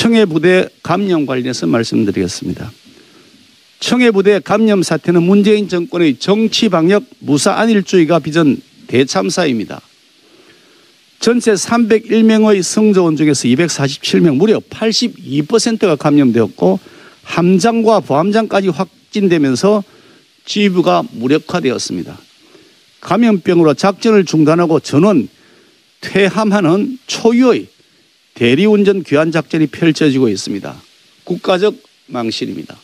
청해부대 감염 관련해서 말씀드리겠습니다. 청해부대 감염 사태는 문재인 정권의 정치방역 무사 안일주의가 빚은 대참사입니다. 전체 301명의 승조원 중에서 247명, 무려 82%가 감염되었고 함장과 부함장까지 확진되면서 지휘부가 무력화되었습니다. 감염병으로 작전을 중단하고 전원 퇴함하는 초유의 대리운전 귀환 작전이 펼쳐지고 있습니다. 국가적 망신입니다.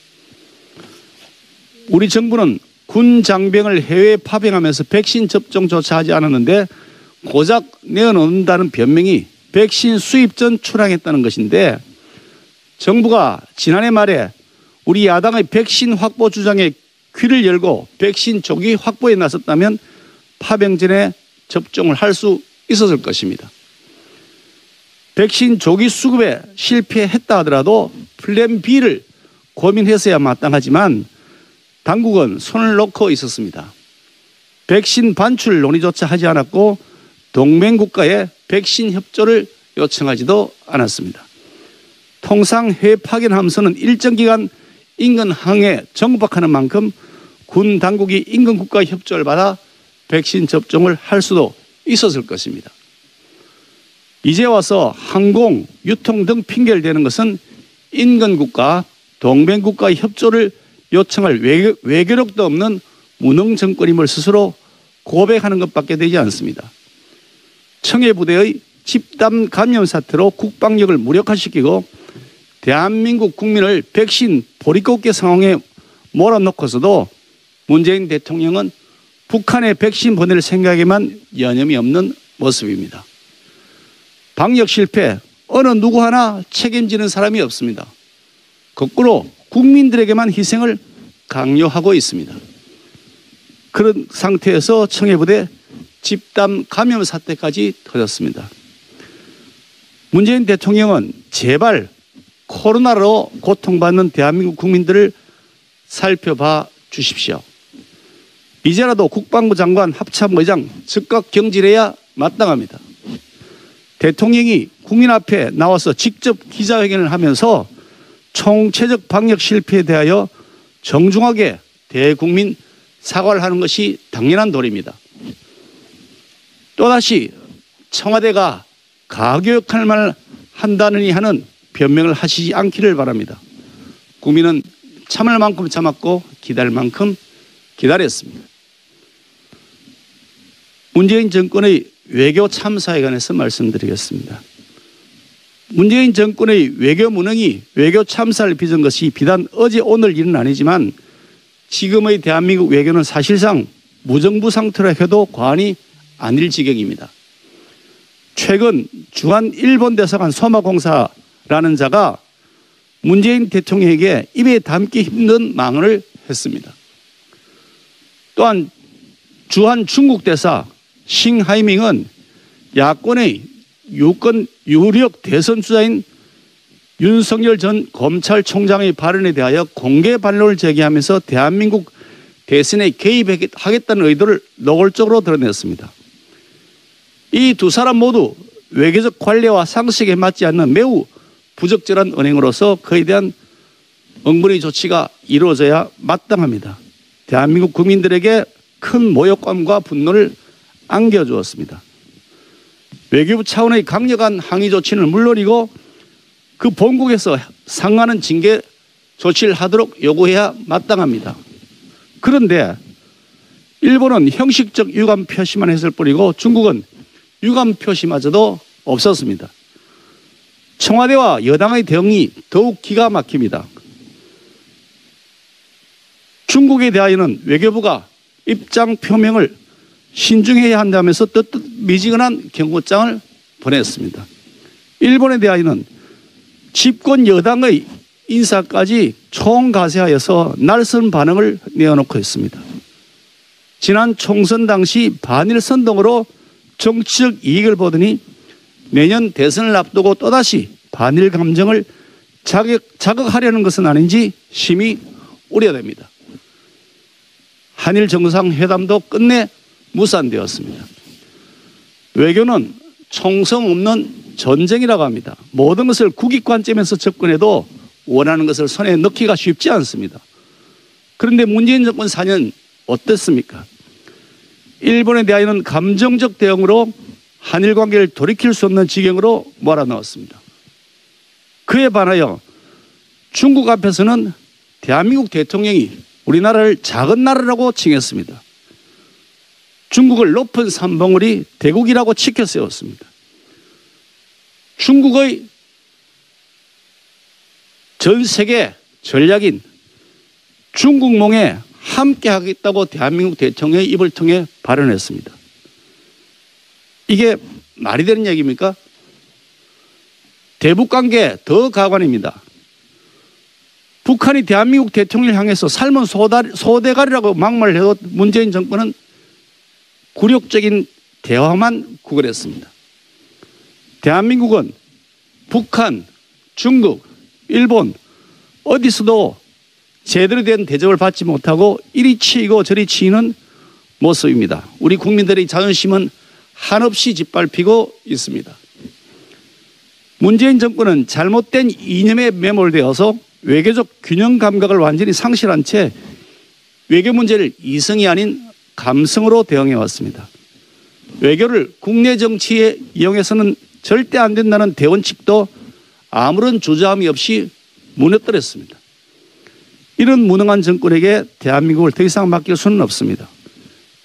우리 정부는 군 장병을 해외에 파병하면서 백신 접종조차 하지 않았는데 고작 내어놓는다는 변명이 백신 수입 전 출항했다는 것인데, 정부가 지난해 말에 우리 야당의 백신 확보 주장에 귀를 열고 백신 조기 확보에 나섰다면 파병 전에 접종을 할 수 있었을 것입니다. 백신 조기 수급에 실패했다 하더라도 플랜 B를 고민했어야 마땅하지만 당국은 손을 놓고 있었습니다. 백신 반출 논의조차 하지 않았고 동맹국가에 백신 협조를 요청하지도 않았습니다. 통상 해외 파견하면서는 일정 기간 인근 항에 정박하는 만큼 군 당국이 인근 국가 협조를 받아 백신 접종을 할 수도 있었을 것입니다. 이제 와서 항공, 유통 등 핑계를 대는 것은 인근 국가, 동맹 국가의 협조를 요청할 외교력도 없는 무능 정권임을 스스로 고백하는 것밖에 되지 않습니다. 청해부대의 집단 감염 사태로 국방력을 무력화시키고 대한민국 국민을 백신 보릿고개 상황에 몰아넣고서도 문재인 대통령은 북한에 백신 보낼 생각에만 여념이 없는 모습입니다. 방역 실패 어느 누구 하나 책임지는 사람이 없습니다. 거꾸로 국민들에게만 희생을 강요하고 있습니다. 그런 상태에서 청해부대 집단 감염 사태까지 터졌습니다. 문재인 대통령은 제발 코로나로 고통받는 대한민국 국민들을 살펴봐 주십시오. 이제라도 국방부 장관 합참의장 즉각 경질해야 마땅합니다. 대통령이 국민 앞에 나와서 직접 기자회견을 하면서 총체적 방역 실패에 대하여 정중하게 대국민 사과를 하는 것이 당연한 도리입니다. 또다시 청와대가 가교역할 말을 한다느니 하는 변명을 하시지 않기를 바랍니다. 국민은 참을 만큼 참았고 기다릴 만큼 기다렸습니다. 문재인 정권의 외교 참사에 관해서 말씀드리겠습니다. 문재인 정권의 외교 무능이 외교 참사를 빚은 것이 비단 어제 오늘 일은 아니지만 지금의 대한민국 외교는 사실상 무정부 상태라 해도 과언이 아닐 지경입니다. 최근 주한 일본 대사관 소마공사라는 자가 문재인 대통령에게 입에 담기 힘든 망언을 했습니다. 또한 주한 중국 대사 싱하이밍은 야권의 유권 유력 대선 주자인 윤석열 전 검찰총장의 발언에 대하여 공개 반론을 제기하면서 대한민국 대선에 개입하겠다는 의도를 노골적으로 드러냈습니다. 이 두 사람 모두 외교적 관례와 상식에 맞지 않는 매우 부적절한 언행으로서 그에 대한 응분의 조치가 이루어져야 마땅합니다. 대한민국 국민들에게 큰 모욕감과 분노를 안겨주었습니다. 외교부 차원의 강력한 항의 조치는 물론이고 그 본국에서 상하는 징계 조치를 하도록 요구해야 마땅합니다. 그런데 일본은 형식적 유감 표시만 했을 뿐이고 중국은 유감 표시마저도 없었습니다. 청와대와 여당의 대응이 더욱 기가 막힙니다. 중국에 대하여는 외교부가 입장 표명을 신중해야 한다면서 뜻미지근한 경고장을 보냈습니다. 일본에 대하여는 집권 여당의 인사까지 총가세하여서 날선 반응을 내어놓고 있습니다. 지난 총선 당시 반일 선동으로 정치적 이익을 보더니 내년 대선을 앞두고 또다시 반일 감정을 자극하려는 것은 아닌지 심히 우려됩니다. 한일 정상회담도 끝내 무산되었습니다. 외교는 총성 없는 전쟁이라고 합니다. 모든 것을 국익 관점에서 접근해도 원하는 것을 손에 넣기가 쉽지 않습니다. 그런데 문재인 정권 4년 어땠습니까? 일본에 대하여는 감정적 대응으로 한일 관계를 돌이킬 수 없는 지경으로 몰아넣었습니다. 그에 반하여 중국 앞에서는 대한민국 대통령이 우리나라를 작은 나라라고 칭했습니다. 중국을 높은 산봉우리 대국이라고 치켜 세웠습니다. 중국의 전 세계 전략인 중국몽에 함께 하겠다고 대한민국 대통령의 입을 통해 발언했습니다. 이게 말이 되는 얘기입니까? 대북관계 더 가관입니다. 북한이 대한민국 대통령을 향해서 삶은 소대가리라고 막말을 해도 문재인 정권은 굴욕적인 대화만 구걸했습니다. 대한민국은 북한, 중국, 일본 어디서도 제대로 된 대접을 받지 못하고 이리 치이고 저리 치이는 모습입니다. 우리 국민들의 자존심은 한없이 짓밟히고 있습니다. 문재인 정권은 잘못된 이념에 매몰되어서 외교적 균형 감각을 완전히 상실한 채 외교 문제를 이성이 아닌 감성으로 대응해 왔습니다. 외교를 국내 정치에 이용해서는 절대 안 된다는 대원칙도 아무런 주저함이 없이 무너뜨렸습니다. 이런 무능한 정권에게 대한민국을 더 이상 맡길 수는 없습니다.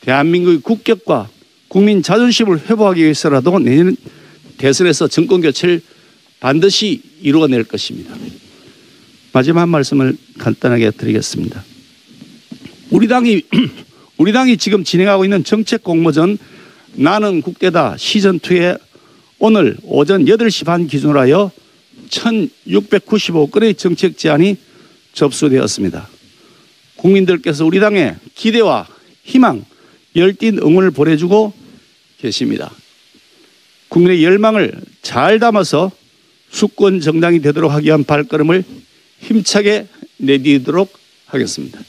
대한민국의 국격과 국민 자존심을 회복하기 위해서라도 내년 대선에서 정권 교체를 반드시 이루어낼 것입니다. 마지막 말씀을 간단하게 드리겠습니다. 우리 당이 지금 진행하고 있는 정책 공모전 나는 국대다 시즌2에 오늘 오전 8시 반 기준으로 하여 1695건의 정책 제안이 접수되었습니다. 국민들께서 우리 당에 기대와 희망, 열띤 응원을 보내주고 계십니다. 국민의 열망을 잘 담아서 수권 정당이 되도록 하기 위한 발걸음을 힘차게 내디디도록 하겠습니다.